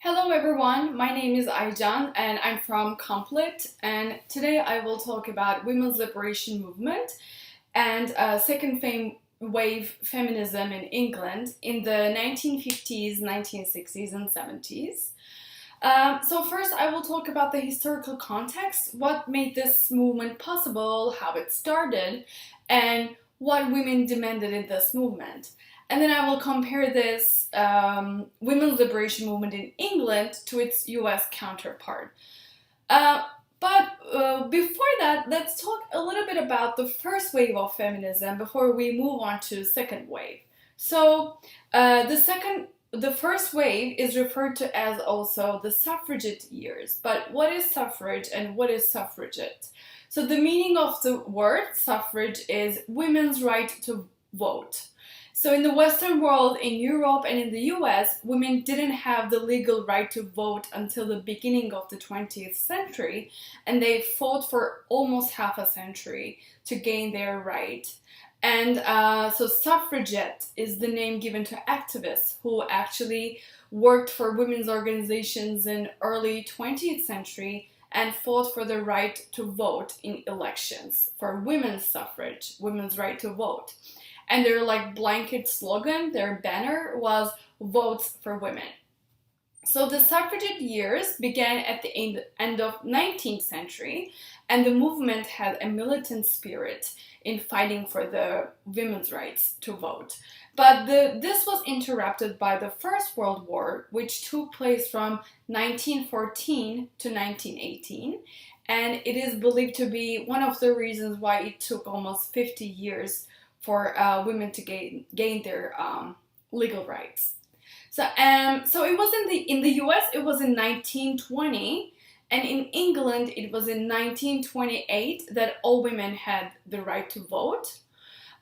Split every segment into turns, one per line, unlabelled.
Hello everyone, my name is Aycan and I'm from Complete, and today I will talk about women's liberation movement and wave feminism in England in the 1950s, 1960s and 70s. So first I will talk about the historical context, what made this movement possible, how it started, and what women demanded in this movement. And then I will compare this women's liberation movement in England to its US counterpart. Uh, but before that, let's talk a little bit about the first wave of feminism before we move on to second wave. So the first wave is referred to as also the suffragette years. But what is suffrage and what is suffragette? So the meaning of the word suffrage is women's right to vote. So in the Western world, in Europe and in the US, women didn't have the legal right to vote until the beginning of the 20th century, and they fought for almost half a century to gain their right. And so suffragette is the name given to activists who actually worked for women's organizations in early 20th century and fought for the right to vote in elections, for women's suffrage, women's right to vote. And their blanket slogan, their banner was "Votes for Women." So the suffragette years began at the end of 19th century, and the movement had a militant spirit in fighting for the women's rights to vote. But this was interrupted by the First World War, which took place from 1914 to 1918, and it is believed to be one of the reasons why it took almost 50 years for women to gain their legal rights. So it was in the U.S. It was in 1920, and in England it was in 1928 that all women had the right to vote.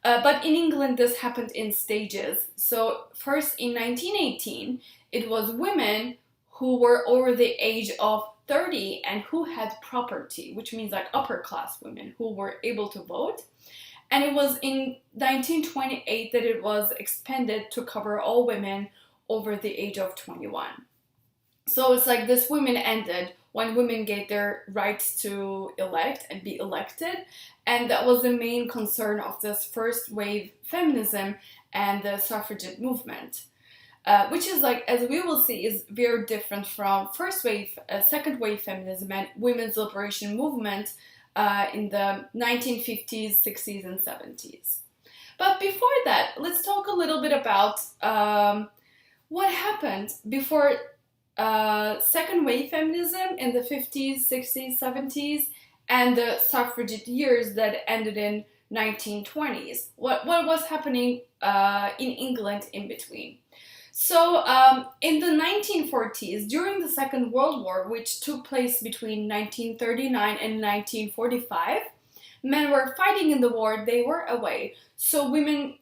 But in England this happened in stages. So first in 1918 it was women who were over the age of 30 and who had property, which means upper class women who were able to vote. And it was in 1928 that it was expanded to cover all women over the age of 21. So it's this women ended when women get their rights to elect and be elected. And that was the main concern of this first wave feminism and the suffragette movement. Which is as we will see, is very different from second wave feminism and women's liberation movement in the 1950s, 60s, and 70s. But before that, let's talk a little bit about what happened before second wave feminism in the 50s, 60s, 70s, and the suffragette years that ended in 1920s. What was happening in England in between? So in the 1940s, during the Second World War, which took place between 1939 and 1945, men were fighting in the war, they were away. So women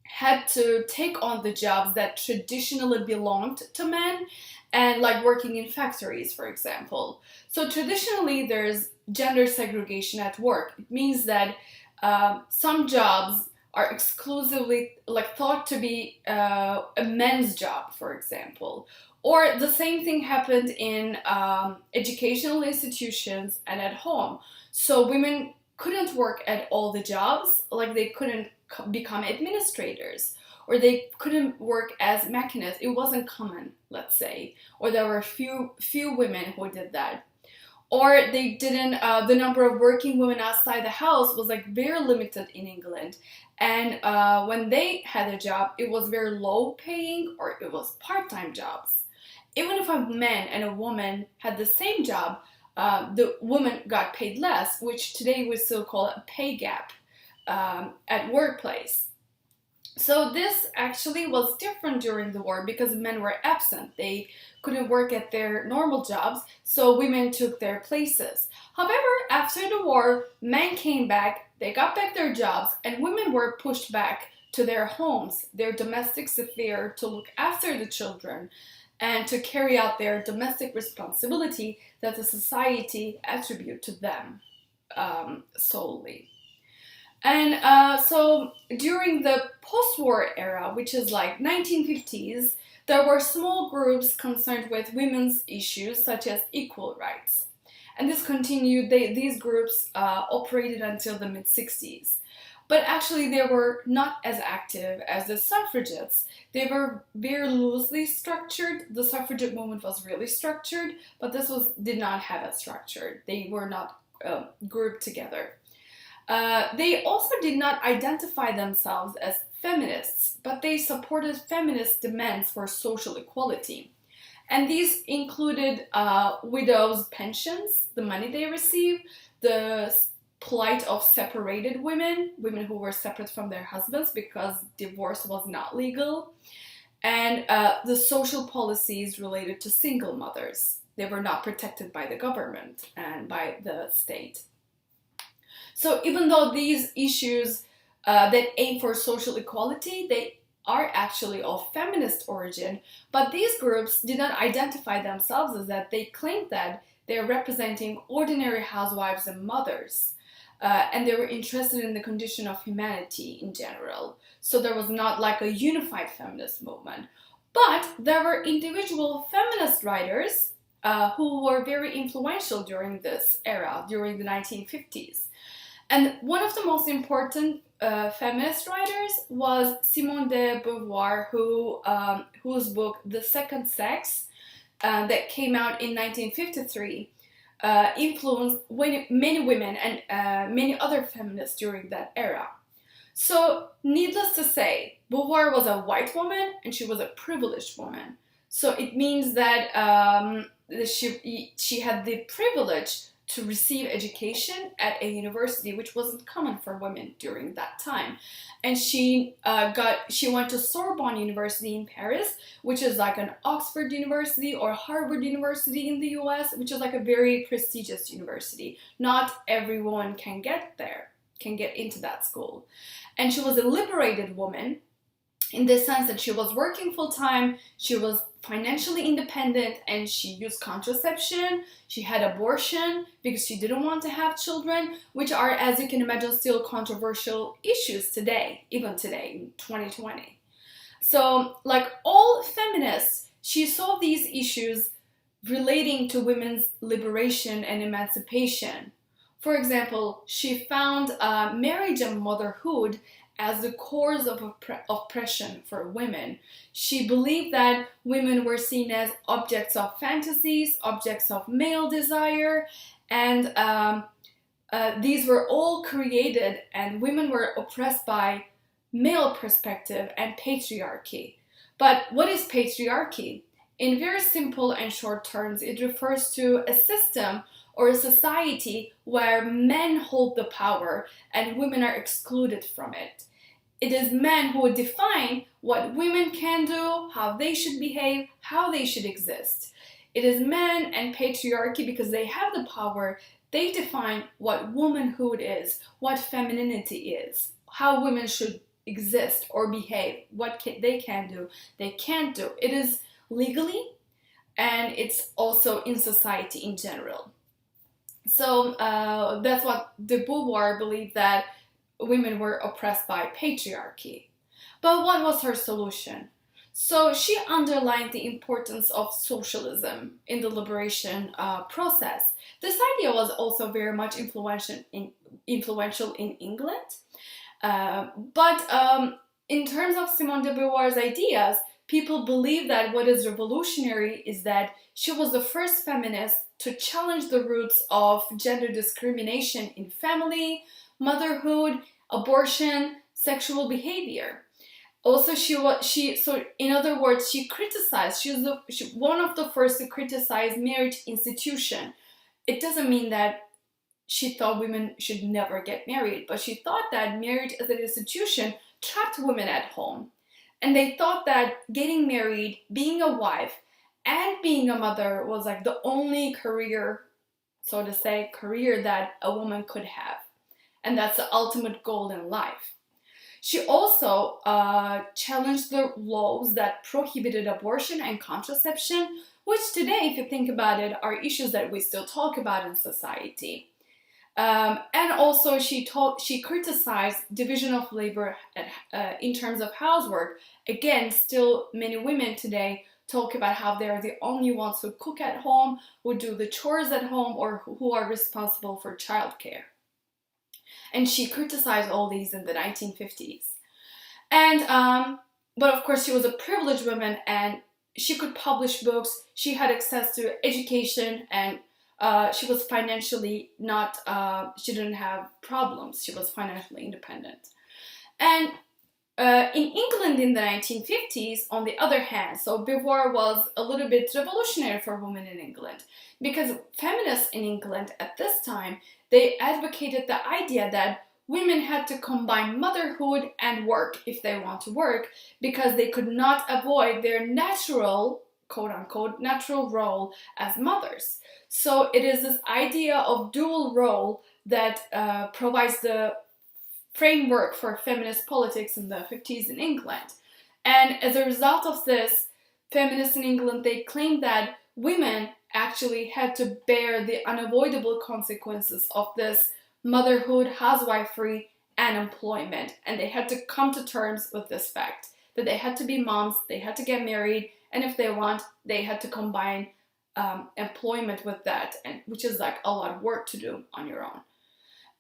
had to take on the jobs that traditionally belonged to men, and working in factories, for example. So traditionally there's gender segregation at work. It means that some jobs are exclusively thought to be a men's job, for example. Or the same thing happened in educational institutions and at home. So women couldn't work at all the jobs, they couldn't become administrators, or they couldn't work as mechanists. It wasn't common, let's say, or there were few women who did that. Or they didn't, the number of working women outside the house was very limited in England. And when they had a job, it was very low paying or it was part-time jobs. Even if a man and a woman had the same job, the woman got paid less, which today we still call a pay gap at workplace. So this actually was different during the war because men were absent. They couldn't work at their normal jobs, so women took their places. However, after the war, men came back, they got back their jobs, and women were pushed back to their homes, their domestic sphere, to look after the children and to carry out their domestic responsibility that the society attribute to them solely. And so during the post-war era, which is 1950s, There were small groups concerned with women's issues such as equal rights. And this continued, these groups operated until the mid-60s. But actually, they were not as active as the suffragettes. They were very loosely structured. The suffragette movement was really structured, but did not have a structure. They were not grouped together. They also did not identify themselves as feminists, but they supported feminist demands for social equality. And these included widows' pensions, the money they receive, the plight of separated women who were separate from their husbands because divorce was not legal, and the social policies related to single mothers. They were not protected by the government and by the state. So even though these issues that aim for social equality, they are actually of feminist origin, but these groups did not identify themselves as that. They claimed that they're representing ordinary housewives and mothers, and they were interested in the condition of humanity in general. So there was not like a unified feminist movement, but there were individual feminist writers who were very influential during this era, during the 1950s. And one of the most important feminist writers was Simone de Beauvoir, whose book *The Second Sex*, that came out in 1953, influenced many women and many other feminists during that era. So, needless to say, Beauvoir was a white woman and she was a privileged woman. So it means that she had the privilege to receive education at a university, which wasn't common for women during that time. And she went to Sorbonne University in Paris, which is like an Oxford University or Harvard University in the US, which is like a very prestigious university. Not everyone can get into that school. And she was a liberated woman in the sense that she was working full-time, she was financially independent, and she used contraception, she had abortion because she didn't want to have children, which are, as you can imagine, still controversial issues today, even today in 2020. So, like all feminists, she saw these issues relating to women's liberation and emancipation. For example, she found marriage and motherhood as the cause of oppression for women. She believed that women were seen as objects of fantasies, objects of male desire, and these were all created, and women were oppressed by male perspective and patriarchy. But what is patriarchy? In very simple and short terms, it refers to a system or a society where men hold the power and women are excluded from it. It is men who define what women can do, how they should behave, how they should exist. It is men and patriarchy, because they have the power, they define what womanhood is, what femininity is, how women should exist or behave, what they can do, they can't do. It is legally, and it's also in society in general. So that's what de Beauvoir believed, that women were oppressed by patriarchy. But what was her solution? So she underlined the importance of socialism in the liberation process. This idea was also very much influential in England. But in terms of Simone de Beauvoir's ideas, people believe that what is revolutionary is that she was the first feminist to challenge the roots of gender discrimination in family, motherhood, abortion, sexual behavior. Also, so in other words, she criticized, she was one of the first to criticize marriage institution. It doesn't mean that she thought women should never get married, but she thought that marriage as an institution trapped women at home. And they thought that getting married, being a wife, and being a mother was like the only career, so to say, career that a woman could have. And that's the ultimate goal in life. She also challenged the laws that prohibited abortion and contraception, which today, if you think about it, are issues that we still talk about in society. And also she criticized division of labor in terms of housework. Again, still many women today talk about how they're the only ones who cook at home, who do the chores at home, or who are responsible for childcare. And she criticized all these in the 1950s. And but of course, she was a privileged woman, and she could publish books. She had access to education, and she was financially not. She didn't have problems. She was financially independent. And in England in the 1950s, on the other hand, so Beauvoir was a little bit revolutionary for women in England, because feminists in England at this time, they advocated the idea that women had to combine motherhood and work if they want to work, because they could not avoid their natural, quote unquote, natural role as mothers. So it is this idea of dual role that provides the framework for feminist politics in the 50s in England. And as a result of this, feminists in England, they claimed that women actually had to bear the unavoidable consequences of this motherhood, housewifery, and employment. And they had to come to terms with this fact that they had to be moms, they had to get married, and if they want, they had to combine employment with that, and which is like a lot of work to do on your own.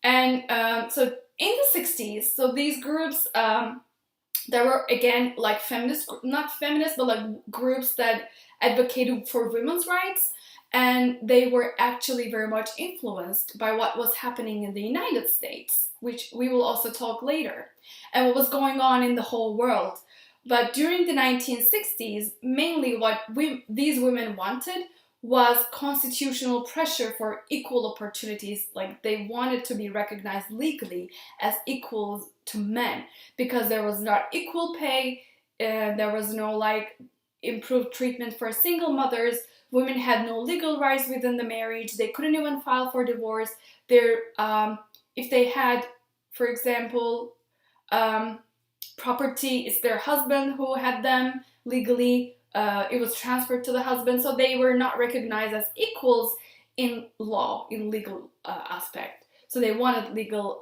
And so in the 60s, so these groups, there were again like feminist, not feminist, but like groups that advocated for women's rights, and they were actually very much influenced by what was happening in the United States, which we will also talk later, and what was going on in the whole world. But during the 1960s, mainly what these women wanted was constitutional pressure for equal opportunities. Like they wanted to be recognized legally as equals to men, because there was not equal pay, there was no like improved treatment for single mothers. Women had no legal rights within the marriage. They couldn't even file for divorce. If they had, for example, property, it's their husband who had them legally. It was transferred to the husband, so they were not recognized as equals in law, in legal aspect. So they wanted legal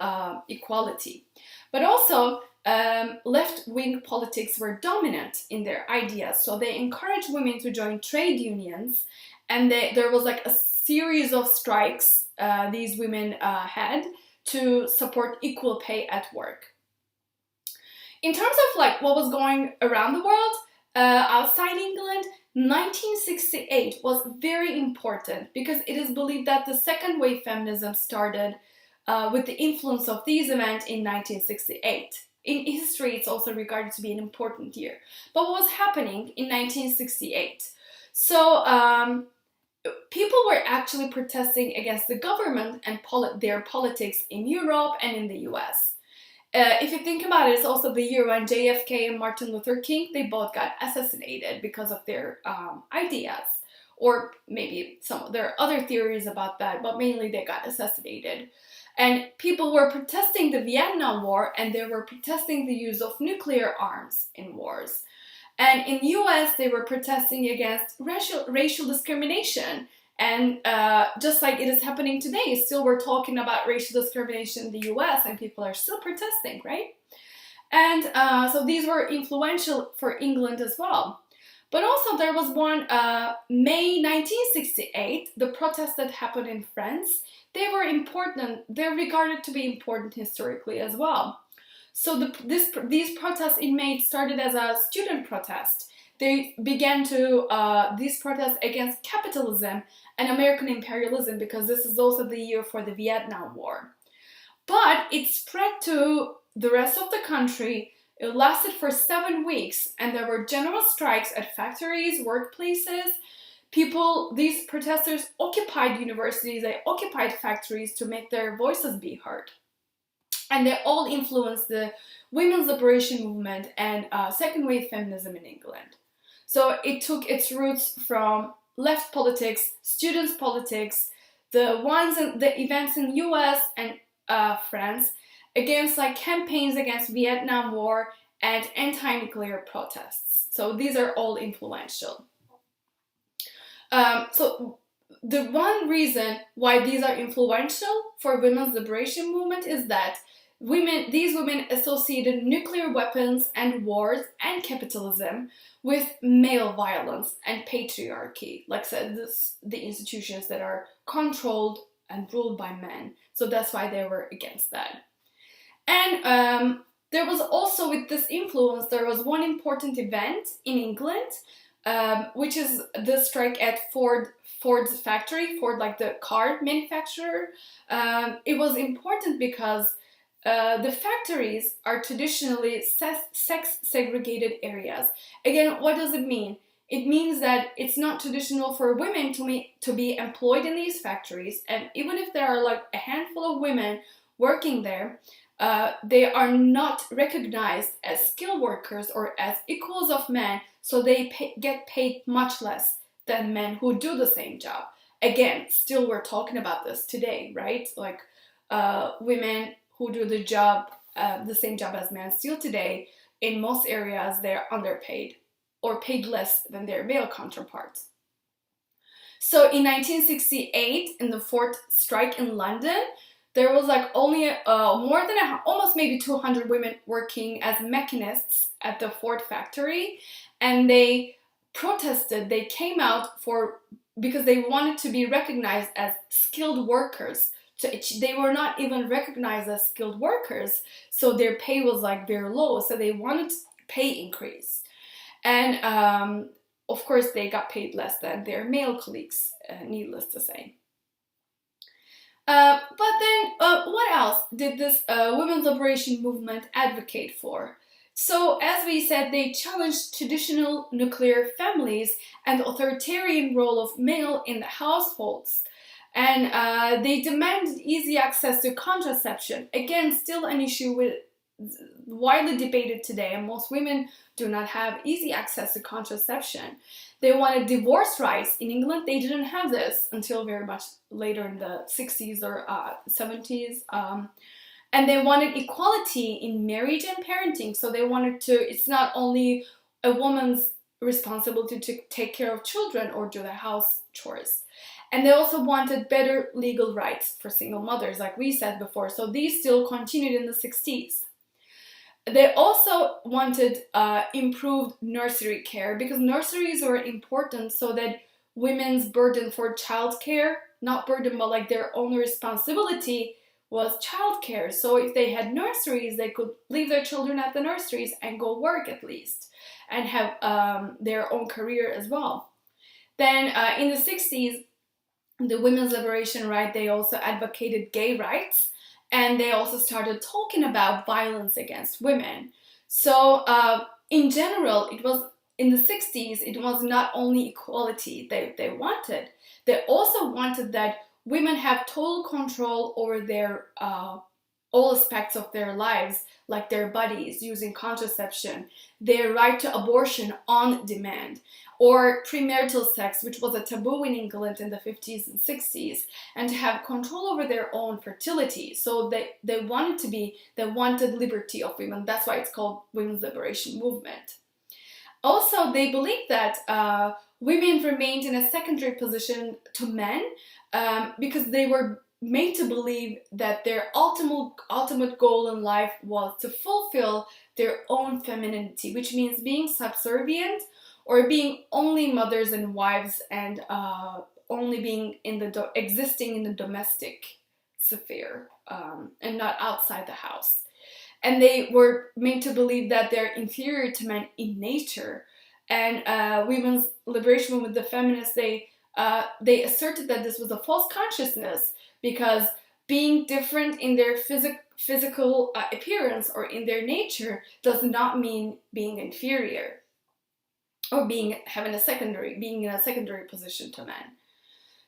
equality. But also, left-wing politics were dominant in their ideas, so they encouraged women to join trade unions, and there was like a series of strikes these women had to support equal pay at work. In terms of like what was going around the world, outside England, 1968 was very important because it is believed that the second wave feminism started with the influence of these events in 1968. In history, it's also regarded to be an important year. But what was happening in 1968? So people were actually protesting against the government and their politics in Europe and in the US. If you think about it, it's also the year when JFK and Martin Luther King, they both got assassinated because of their ideas. Or maybe there are other theories about that, but mainly they got assassinated. And people were protesting the Vietnam War, and they were protesting the use of nuclear arms in wars. And in the US, they were protesting against racial discrimination. And just like it is happening today, still we're talking about racial discrimination in the US, and people are still protesting, right? And so these were influential for England as well. But also there was one, May 1968, the protests that happened in France. They were important, they're regarded to be important historically as well. So these protests in May started as a student protest. They began these protests against capitalism and American imperialism, because this is also the year for the Vietnam War. But it spread to the rest of the country. It lasted for 7 weeks, and there were general strikes at factories, workplaces. These protesters occupied universities, they occupied factories to make their voices be heard. And they all influenced the women's liberation movement and second wave feminism in England. So it took its roots from left politics, students' politics, the events in US and France, against like campaigns against Vietnam War and anti-nuclear protests. So these are all influential. So the one reason why these are influential for women's liberation movement is that these women associated nuclear weapons and wars and capitalism with male violence and patriarchy, like I said, the institutions that are controlled and ruled by men. So that's why they were against that. And there was also, with this influence, there was one important event in England, which is the strike at Ford's factory, Ford, like the car manufacturer. It was important because the factories are traditionally sex segregated areas. Again, what does it mean? It means that it's not traditional for women to be employed in these factories, and even if there are like a handful of women working there, they are not recognized as skilled workers or as equals of men, so they get paid much less than men who do the same job. Again, still we're talking about this today, right? Like women who do the same job as men, still today, in most areas, they're underpaid or paid less than their male counterparts. So in 1968, in the fourth strike in London, there was like only more than almost maybe 200 women working as mechanists at the Ford factory, and they protested. They came out because they wanted to be recognized as skilled workers. So they were not even recognized as skilled workers, so their pay was like very low. So they wanted pay increase, and of course they got paid less than their male colleagues, needless to say. But then, what else did this women's liberation movement advocate for? So, as we said, they challenged traditional nuclear families and the authoritarian role of male in the households. And they demanded easy access to contraception. Again, still an issue widely debated today, and most women do not have easy access to contraception. They wanted divorce rights. In England, they didn't have this until very much later in the 60s or 70s. And they wanted equality in marriage and parenting. So they wanted it's not only a woman's responsibility to take care of children or do the house chores. And they also wanted better legal rights for single mothers, like we said before. So these still continued in the 60s. They also wanted improved nursery care, because nurseries were important so that women's burden for childcare, not burden, but like their own responsibility, was childcare. So if they had nurseries, they could leave their children at the nurseries and go work at least, and have their own career as well. Then in the 60s, the women's liberation right, they also advocated gay rights, and they also started talking about violence against women. So in general, it was in the 60s, it was not only equality they wanted. They also wanted that women have total control over their all aspects of their lives, like their bodies, using contraception, their right to abortion on demand, or premarital sex, which was a taboo in England in the 50s and 60s, and to have control over their own fertility. So they wanted liberty of women. That's why it's called Women's Liberation Movement. Also, they believed that women remained in a secondary position to men because they were made to believe that their ultimate goal in life was to fulfill their own femininity, which means being subservient or being only mothers and wives, and only being existing in the domestic sphere and not outside the house. And they were made to believe that they're inferior to men in nature. And women's liberation movement, the feminists, they asserted that this was a false consciousness, because being different in their physical appearance or in their nature does not mean being inferior or being in a secondary position to men.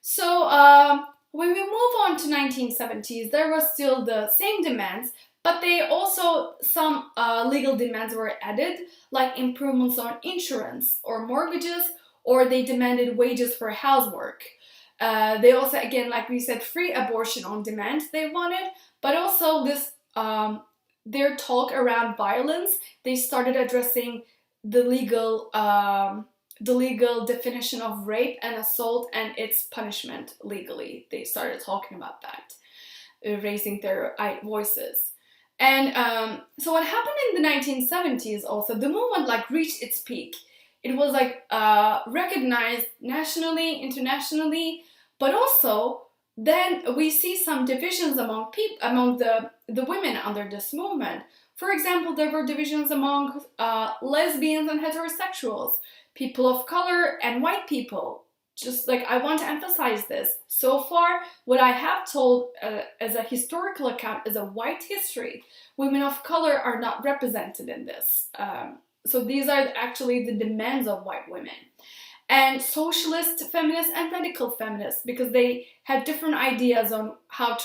So when we move on to 1970s, there was still the same demands, but some legal demands were added, like improvements on insurance or mortgages, or they demanded wages for housework. They also, again, like we said, free abortion on demand they wanted, but also this their talk around violence, they started addressing the legal the legal definition of rape and assault and its punishment legally. They started talking about that, raising their voices. And so what happened in the 1970s also, the movement like reached its peak. It was like recognized nationally, internationally, but also then we see some divisions among the women under this movement. For example, there were divisions among lesbians and heterosexuals, people of color and white people. Just like I want to emphasize this. So far, what I have told as a historical account is a white history. Women of color are not represented in this. So these are actually the demands of white women. And socialist feminists and radical feminists, because they had different ideas on how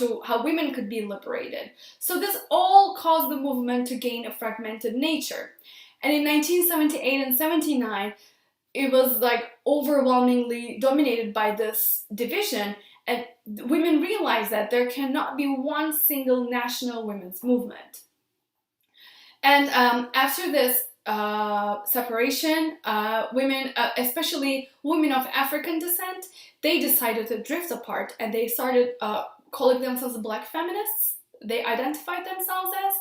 women could be liberated. So this all caused the movement to gain a fragmented nature. And in 1978 and 79, it was like overwhelmingly dominated by this division, and women realized that there cannot be one single national women's movement. And after this separation, women, especially women of African descent, they decided to drift apart, and they started calling themselves Black feminists. They identified themselves as,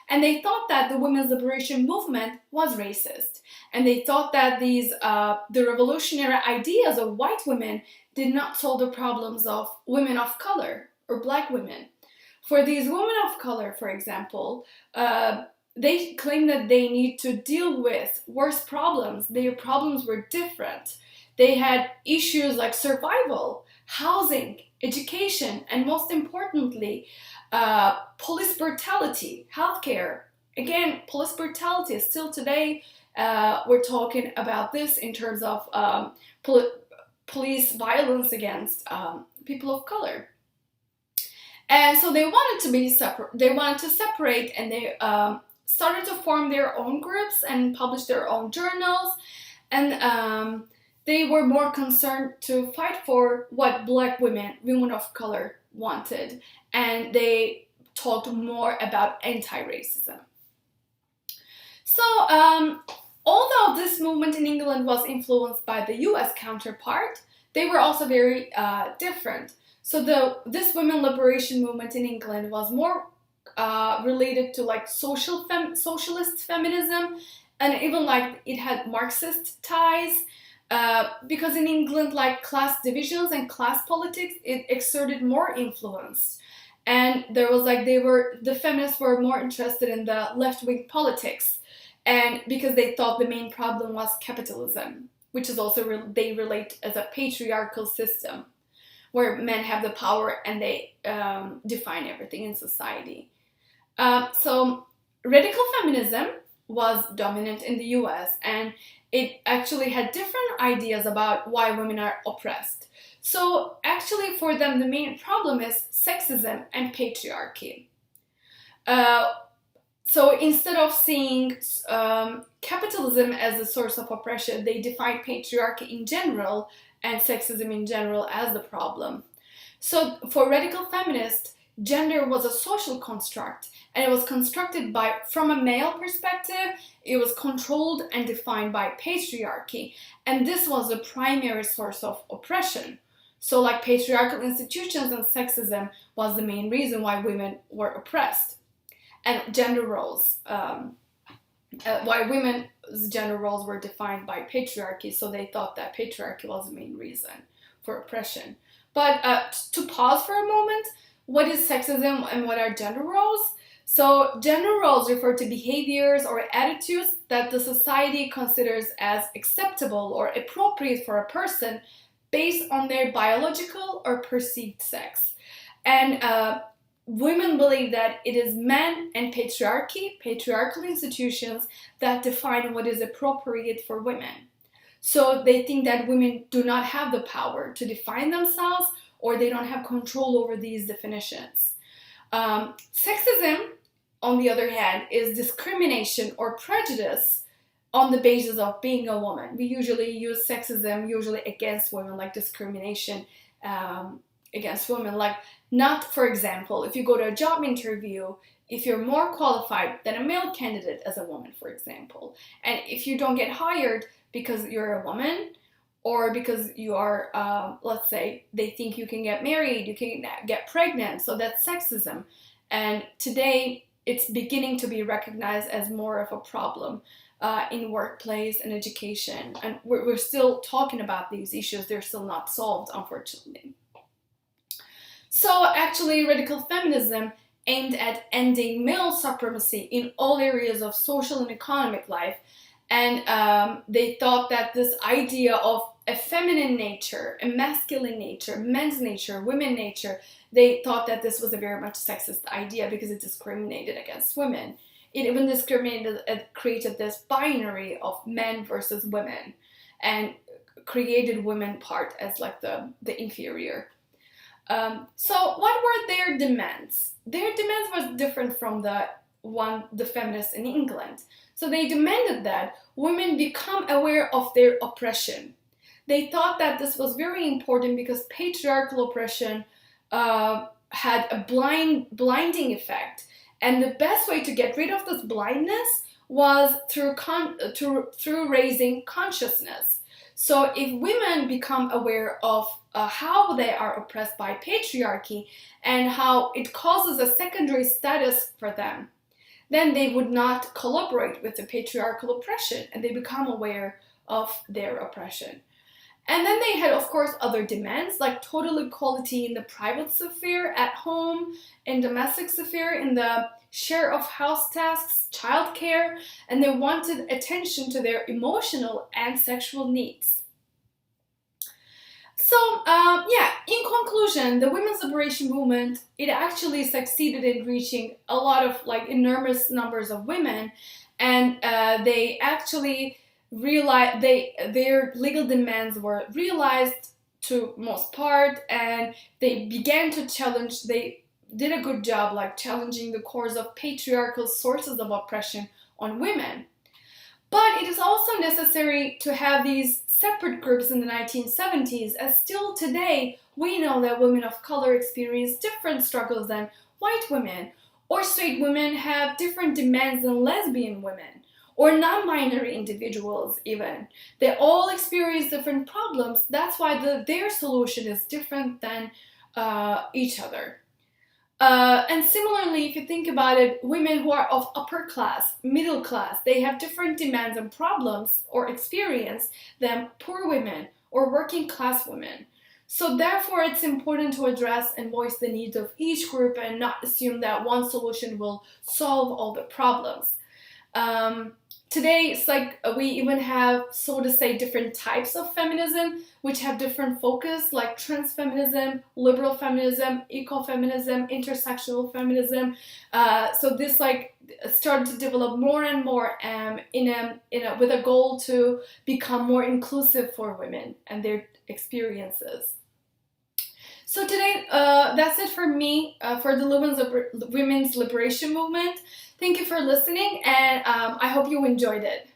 and they thought that the women's liberation movement was racist. And they thought that the revolutionary ideas of white women did not solve the problems of women of color or Black women. For these women of color, for example, they claim that they need to deal with worse problems. Their problems were different. They had issues like survival, housing, education, and most importantly, police brutality, healthcare. Again, police brutality is still today. We're talking about this in terms of police violence against people of color. And so they wanted to be separate. They wanted to separate, and they started to form their own groups and publish their own journals. And they were more concerned to fight for what Black women of color wanted. And they talked more about anti-racism. So, although this movement in England was influenced by the US counterpart, they were also very different. So this women liberation movement in England was more related to like socialist feminism, and even like it had Marxist ties, because in England, like class divisions and class politics, it exerted more influence. And there was like the feminists were more interested in the left-wing politics, and because they thought the main problem was capitalism, which is also they relate as a patriarchal system where men have the power and they define everything in society. So radical feminism was dominant in the US, and it actually had different ideas about why women are oppressed. So actually for them the main problem is sexism and patriarchy. So instead of seeing capitalism as a source of oppression, they define patriarchy in general and sexism in general as the problem. So for radical feminists, gender was a social construct, and it was constructed from a male perspective. It was controlled and defined by patriarchy, and this was the primary source of oppression. So like patriarchal institutions and sexism was the main reason why women were oppressed. And gender roles, why women's gender roles were defined by patriarchy, so they thought that patriarchy was the main reason for oppression. But to pause for a moment, what is sexism and what are gender roles? So gender roles refer to behaviors or attitudes that the society considers as acceptable or appropriate for a person based on their biological or perceived sex. And women believe that it is men and patriarchal institutions that define what is appropriate for women. So they think that women do not have the power to define themselves, or they don't have control over these definitions. Sexism, on the other hand, is discrimination or prejudice on the basis of being a woman. We usually use sexism against women, like discrimination against women. Like, not, for example, if you go to a job interview, if you're more qualified than a male candidate as a woman, for example, and if you don't get hired because you're a woman, or because you are, let's say, they think you can get married, you can get pregnant, so that's sexism. And today, it's beginning to be recognized as more of a problem in workplace and education. And we're still talking about these issues. They're still not solved, unfortunately. So actually, radical feminism aimed at ending male supremacy in all areas of social and economic life. And they thought that this idea of a feminine nature, a masculine nature, men's nature, women's nature, they thought that this was a very much sexist idea because it discriminated against women. It even discriminated and created this binary of men versus women and created women part as like the inferior. So what were their demands? Their demands was different from the feminists in England. So they demanded that women become aware of their oppression. They thought that this was very important because patriarchal oppression had a blinding effect. And the best way to get rid of this blindness was through raising consciousness. So if women become aware of how they are oppressed by patriarchy and how it causes a secondary status for them, then they would not collaborate with the patriarchal oppression and they become aware of their oppression. And then they had, of course, other demands like total equality in the private sphere, at home, in domestic sphere, in the share of house tasks, childcare, and they wanted attention to their emotional and sexual needs. So, in conclusion, the women's liberation movement, it actually succeeded in reaching a lot of enormous numbers of women, and they actually realized their legal demands were realized to most part, and they began to challenge. They did a good job challenging the cores of patriarchal sources of oppression on women. But it is also necessary to have these separate groups in the 1970s, as still today we know that women of color experience different struggles than white women, or straight women have different demands than lesbian women, or non-binary individuals even. They all experience different problems. That's why their solution is different than each other. And similarly, if you think about it, women who are of upper class, middle class, they have different demands and problems or experience than poor women or working class women. So therefore, it's important to address and voice the needs of each group and not assume that one solution will solve all the problems. Today, it's we even have, so to say, different types of feminism, which have different focus, like trans feminism, liberal feminism, ecofeminism, intersectional feminism. So this started to develop more and more with a goal to become more inclusive for women and their experiences. So today, that's it for me for the women's liberation movement. Thank you for listening, and I hope you enjoyed it.